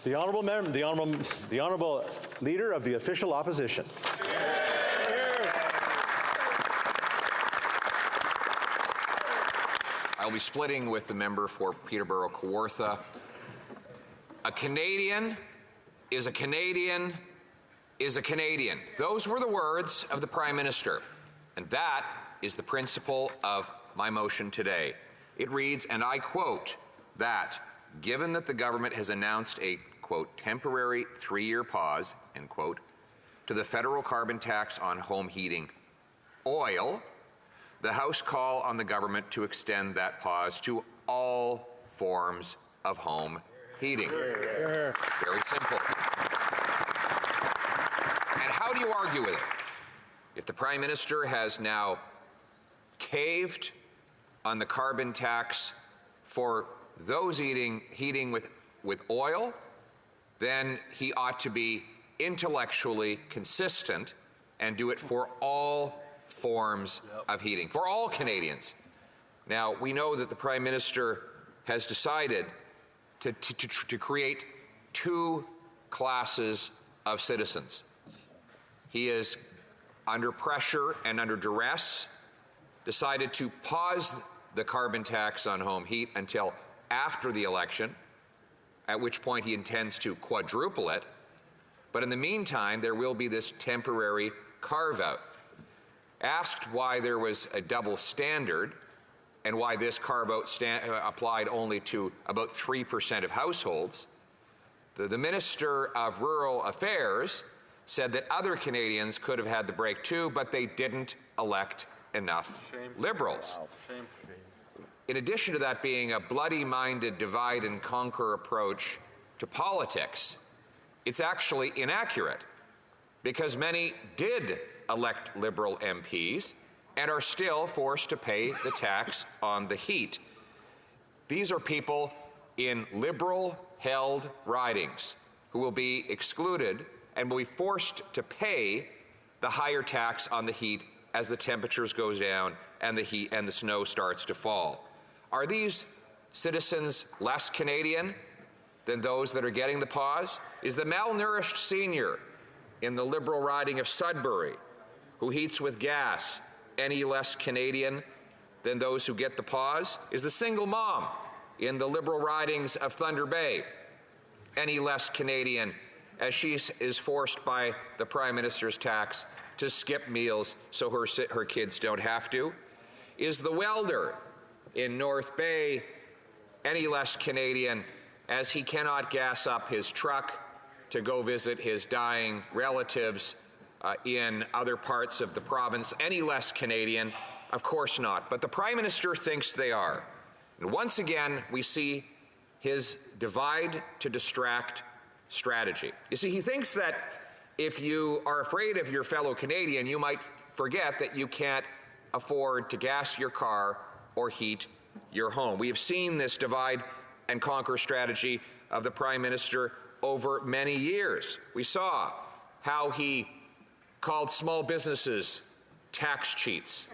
The honourable Leader of the Official Opposition. I'll be splitting with the member for Peterborough-Kawartha. A Canadian is a Canadian is a Canadian. Those were the words of the Prime Minister, and that is the principle of my motion today. It reads, and I quote, that given that the government has announced a, quote, temporary 3-year pause, end quote, to the federal carbon tax on home heating oil, the House call on the government to extend that pause to all forms of home heating. Very simple. And how do you argue with it? If the Prime Minister has now caved on the carbon tax for those heating with oil, then he ought to be intellectually consistent and do it for all forms of heating, for all Canadians. Now, we know that the Prime Minister has decided to create 2 classes of citizens. He is under pressure and under duress decided to pause the carbon tax on home heat until after the election, at which point he intends to quadruple it. But in the meantime, there will be this temporary carve-out. Asked why there was a double standard and why this carve-out applied only to about 3% of households, the Minister of Rural Affairs said that other Canadians could have had the break too, but they didn't elect enough Liberals. In addition to that being a bloody-minded divide and conquer approach to politics, it's actually inaccurate because many did elect Liberal MPs and are still forced to pay the tax on the heat. These are people in Liberal-held ridings who will be excluded and will be forced to pay the higher tax on the heat as the temperatures goes down and the heat and the snow starts to fall. Are these citizens less Canadian than those that are getting the pause? Is the malnourished senior in the Liberal riding of Sudbury who heats with gas any less Canadian than those who get the pause? Is the single mom in the Liberal ridings of Thunder Bay any less Canadian as she is forced by the Prime Minister's tax to skip meals so her kids don't have to? Is the welder in North Bay any less Canadian as he cannot gas up his truck to go visit his dying relatives in other parts of the province any less Canadian? Of course not. But the Prime Minister thinks they are. And once again, we see his divide to distract strategy. You see, he thinks that if you are afraid of your fellow Canadian, you might forget that you can't afford to gas your car or heat your home. We have seen this divide and conquer strategy of the Prime Minister over many years. We saw how he called small businesses tax cheats.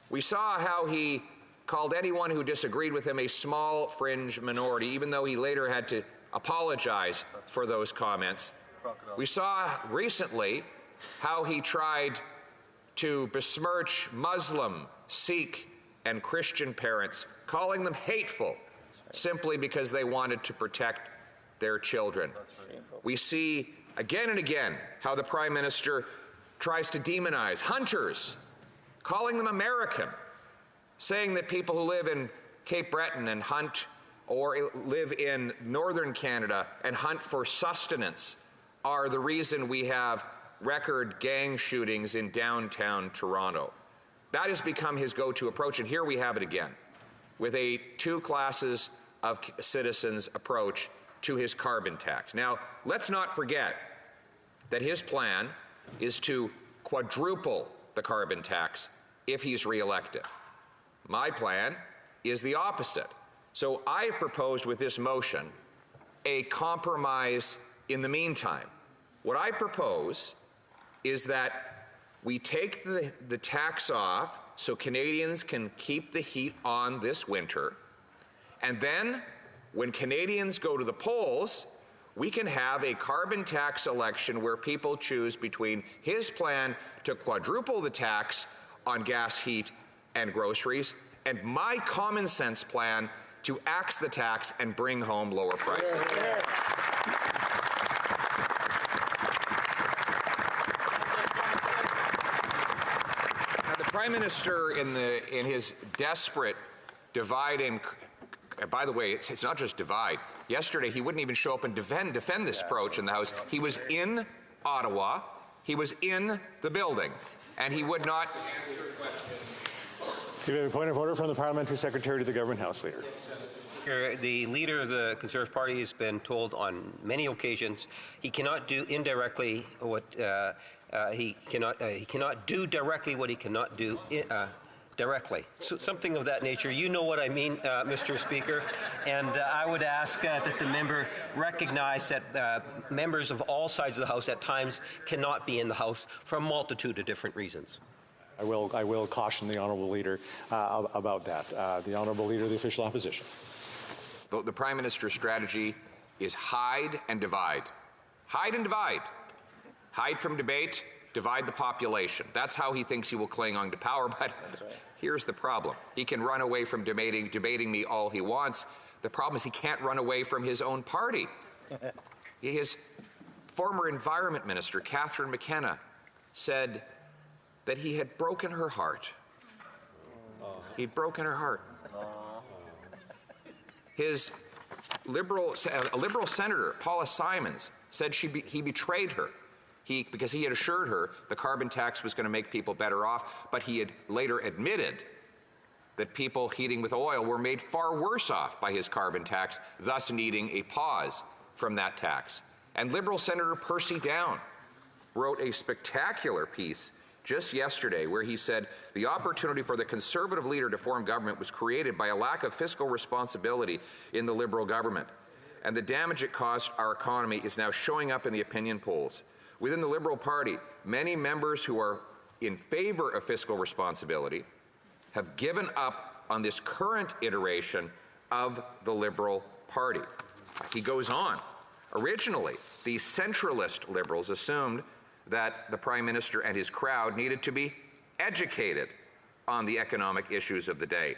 We saw how he called anyone who disagreed with him a small fringe minority, even though he later had to apologize for those comments. We saw recently how he tried to besmirch Muslim, Sikh, and Christian parents, calling them hateful simply because they wanted to protect their children. We see again and again how the Prime Minister tries to demonize hunters, calling them American, saying that people who live in Cape Breton and hunt or live in northern Canada and hunt for sustenance are the reason we have record gang shootings in downtown Toronto. That has become his go-to approach, and here we have it again, with a 2 classes of citizens approach to his carbon tax. Now, let's not forget that his plan is to quadruple the carbon tax if he's re-elected. My plan is the opposite. So I've proposed with this motion a compromise in the meantime. What I propose is that we take the tax off so Canadians can keep the heat on this winter, and then when Canadians go to the polls, we can have a carbon tax election where people choose between his plan to quadruple the tax on gas, heat, and groceries, and my common sense plan to axe the tax and bring home lower prices. Now, the Prime Minister, in his desperate divide and by the way, it's not just divide. Yesterday, he wouldn't even show up and defend this approach in the House. He was in Ottawa. He was in the building, and he would not answer questions. Do you have a point of order from the Parliamentary Secretary to the Government House Leader? The leader of the Conservative Party has been told on many occasions he cannot do indirectly what he cannot do directly what he cannot do directly. So something of that nature. You know what I mean, Mr. Speaker. And I would ask that the member recognize that members of all sides of the House at times cannot be in the House for a multitude of different reasons. I will caution the Honourable Leader about that. The Honourable Leader of the Official Opposition. The Prime Minister's strategy is hide and divide. Hide and divide. Hide from debate, divide the population. That's how he thinks he will cling on to power, but here's the problem. He can run away from debating me all he wants. The problem is he can't run away from his own party. His former Environment Minister, Catherine McKenna, said that he had broken her heart. He'd broken her heart. His a Liberal Senator, Paula Simons, said he betrayed her. Because he had assured her the carbon tax was going to make people better off, but he had later admitted that people heating with oil were made far worse off by his carbon tax, thus needing a pause from that tax. And Liberal Senator Percy Down wrote a spectacular piece just yesterday where he said the opportunity for the Conservative leader to form government was created by a lack of fiscal responsibility in the Liberal government, and the damage it caused our economy is now showing up in the opinion polls. Within the Liberal Party, many members who are in favor of fiscal responsibility have given up on this current iteration of the Liberal Party. He goes on. Originally, the centralist Liberals assumed that the Prime Minister and his crowd needed to be educated on the economic issues of the day.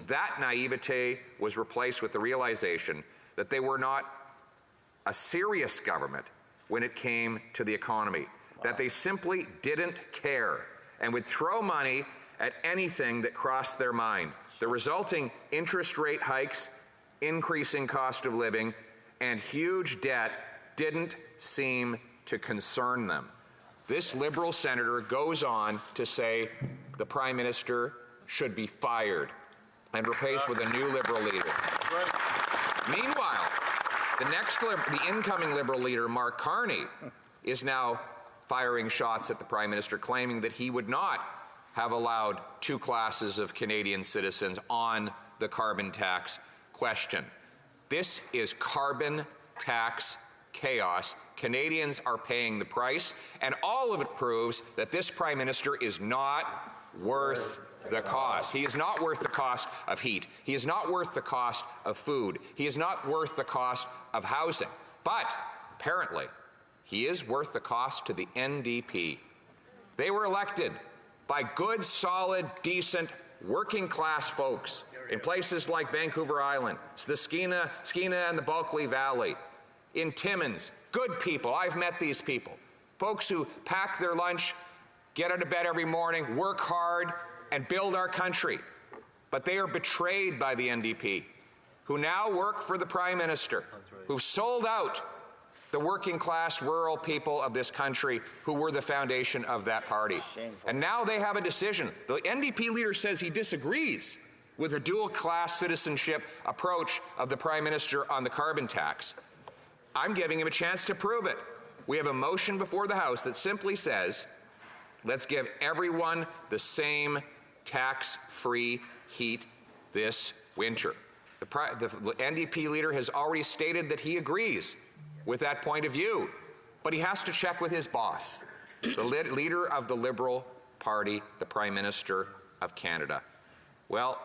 That naivete was replaced with the realization that they were not a serious government when it came to the economy, that they simply didn't care and would throw money at anything that crossed their mind. The resulting interest rate hikes, increasing cost of living, and huge debt didn't seem to concern them. This Liberal senator goes on to say the Prime Minister should be fired and replaced with a new Liberal leader. Meanwhile, the incoming Liberal leader, Mark Carney, is now firing shots at the Prime Minister, claiming that he would not have allowed two classes of Canadian citizens on the carbon tax question. This is carbon tax chaos. Canadians are paying the price, and all of it proves that this Prime Minister is not worth the cost. He is not worth the cost of heat. He is not worth the cost of food. He is not worth the cost of housing. But apparently, he is worth the cost to the NDP. They were elected by good, solid, decent, working-class folks in places like Vancouver Island, the Skeena and the Bulkley Valley, in Timmins. Good people. I've met these people. Folks who pack their lunch, get out of bed every morning, work hard, and build our country. But they are betrayed by the NDP, who now work for the Prime Minister, who've sold out the working class rural people of this country who were the foundation of that party. Shameful. And now they have a decision. The NDP leader says he disagrees with the dual class citizenship approach of the Prime Minister on the carbon tax. I'm giving him a chance to prove it. We have a motion before the House that simply says, let's give everyone the same tax-free heat this winter. The NDP leader has already stated that he agrees with that point of view, but he has to check with his boss, the leader of the Liberal Party, the Prime Minister of Canada. Well,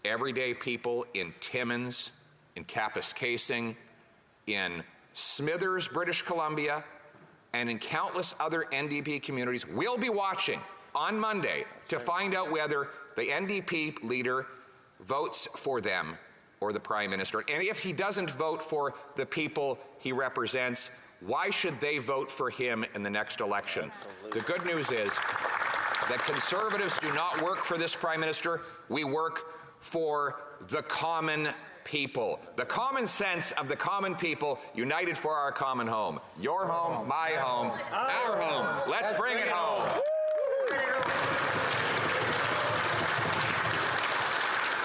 everyday people in Timmins, in Kapuskasing, in Smithers, British Columbia, and in countless other NDP communities will be watching on Monday to find out whether the NDP leader votes for them or the Prime Minister. And if he doesn't vote for the people he represents, why should they vote for him in the next election? The good news is that Conservatives do not work for this Prime Minister. We work for the common people. The common sense of the common people united for our common home. Your home, my home, our home. Let's bring it home.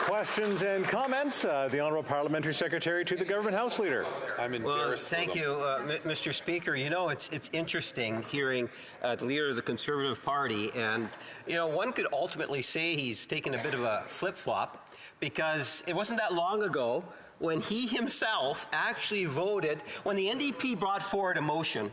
Questions and comments? The Honourable Parliamentary Secretary to the Government House Leader. I'm embarrassed. Well, thank you, Mr. Speaker. You know, it's interesting hearing the leader of the Conservative Party, and you know, one could ultimately say he's taken a bit of a flip-flop, because it wasn't that long ago when he himself actually voted, when the NDP brought forward a motion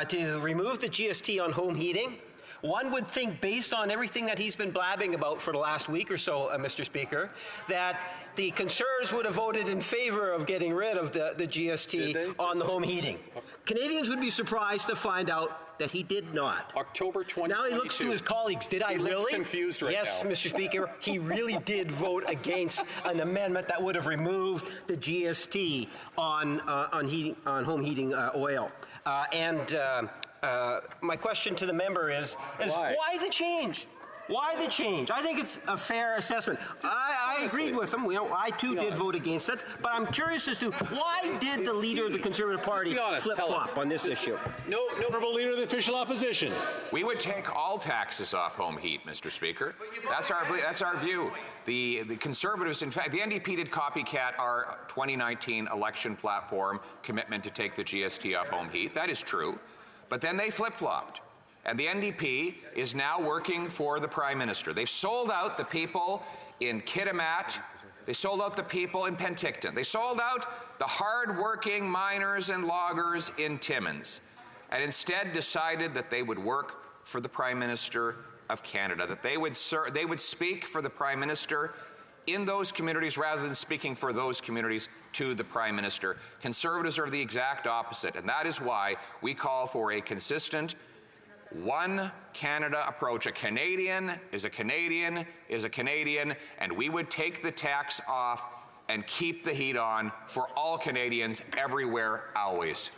to remove the GST on home heating. One would think, based on everything that he's been blabbing about for the last week or so, Mr. Speaker, that the Conservatives would have voted in favor of getting rid of the GST on the home heating. Canadians would be surprised to find out that he did not. October 2022. Now he looks to his colleagues. Did I really? He looks confused right yes, now. Mr. Speaker, he really did vote against an amendment that would have removed the GST on home heating oil. My question to the member is why the change? Why the change? I think it's a fair assessment. I agreed with him. You know, I too did vote against it, but I'm curious as to why did the leader of the Conservative Party flip-flop on this issue? No, Honourable Leader of the Official Opposition. We would take all taxes off home heat, Mr. Speaker. That's our view. The Conservatives, in fact, the NDP did copycat our 2019 election platform commitment to take the GST off home heat. That is true. But then they flip-flopped. And the NDP is now working for the Prime Minister. They've sold out the people in Kitimat. They sold out the people in Penticton. They sold out the hard-working miners and loggers in Timmins, and instead decided that they would work for the Prime Minister of Canada, that they would speak for the Prime Minister in those communities rather than speaking for those communities to the Prime Minister. Conservatives are the exact opposite, and that is why we call for a consistent one Canada approach. A Canadian is a Canadian is a Canadian, and we would take the tax off and keep the heat on for all Canadians everywhere, always.